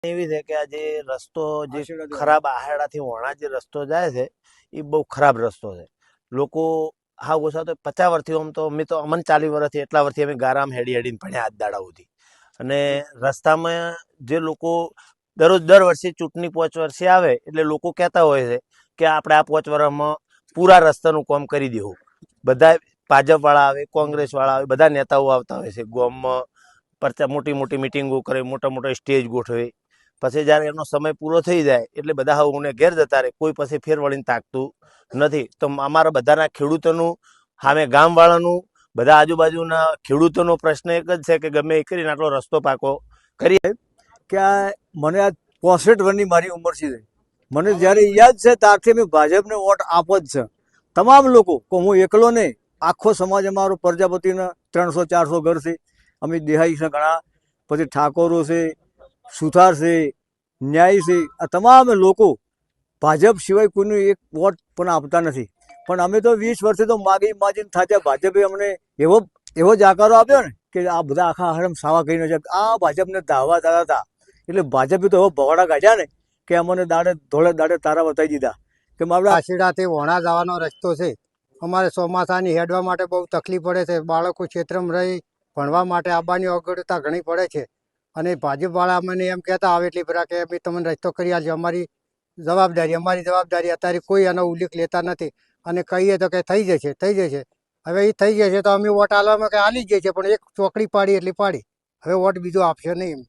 એવી છે કે આ જે રસ્તો જે ખરાબ આહાડાથી વોણા જે રસ્તો જાય છે એ બહુ ખરાબ રસ્તો છે. લોકો હા ઓછા તો 50 વર્ષથી આમ તો અમે તો અમને 40 વર્ષથી એટલા વર્ષથી અમે ગારામાં હેડી હેડીને ભણ્યા આજ દાડા સુધી. અને રસ્તામાં જે લોકો દર વર્ષે ચૂંટણી 5 વર્ષે આવે એટલે લોકો કહેતા હોય છે કે આપણે આ 5 વર્ષમાં પૂરા રસ્તાનું કામ કરી દેવું. બધા ભાજપ વાળા આવે, કોંગ્રેસ વાળા આવે, બધા નેતાઓ આવતા હોય છે ગામમાં પરચા મોટી મોટી મિટિંગો કરે, મોટા મોટા સ્ટેજ ગોઠવે. પછી જ્યારે એનો સમય પૂરો થઈ જાય એટલે બધા હું ઘેર જતા રહે, કોઈ પછી ફેર વળીને તાકતું નથી. તો અમારા બધાના ખેડૂતોનું સામે ગામવાળાનું બધા આજુબાજુના ખેડૂતોનો પ્રશ્ન એક જ છે કે ગમે એ કરીને આટલો રસ્તો પાકો કરીએ. કે આ મને આ 65 વર્ષની મારી ઉંમર છે. મને જ્યારે યાદ છે ત્યારથી અમે ભાજપને વોટ આપો જ છે. તમામ લોકો, હું એકલો નહીં, આખો સમાજ અમારો પ્રજાપતિના 300-400 ઘર છે. અમે દેહાઈ છે ઘણા, પછી ઠાકોરો છે, સુથાર છે, ન્યાય છે. આ તમામ લોકો ભાજપ સિવાય કોઈને એક વોટ પણ આપતા નથી. પણ અમે તો 20 વર્ષથી તો માગીને થાક્યા. ભાજપે અમને એવો જાકારો આપ્યો ને કે આ બધા આખા હરમ સાવા કરીને છે આ ભાજપને દાવા દાદા હતા. એટલે ભાજપે તો એવો ભવાડા કાઢ્યા ને કે અમને ધોળે દાડે તારા બતાવી દીધા કે આપણે આશીડાથી વોણા જવાનો રસ્તો છે. અમારે ચોમાસાની હેડવા માટે બહુ તકલીફ પડે છે. બાળકો ક્ષેત્રમાં રહી ભણવા માટે આવવાની અગવડતા ઘણી પડે છે. અને ભાજપવાળા મને એમ કહેતા આવે એટલી બધા કે અમે તમને રસ્તો કરી આલજો, અમારી જવાબદારી અત્યારે કોઈ એનો ઉલ્લેખ લેતા નથી. અને કહીએ તો કે થઈ જશે. હવે એ થઈ જશે તો અમે વોટ આલવામાં કે આલી જ છે, પણ એક ચોકડી પાડી એટલી પાડી, હવે વોટ બીજો આપશે નહીં.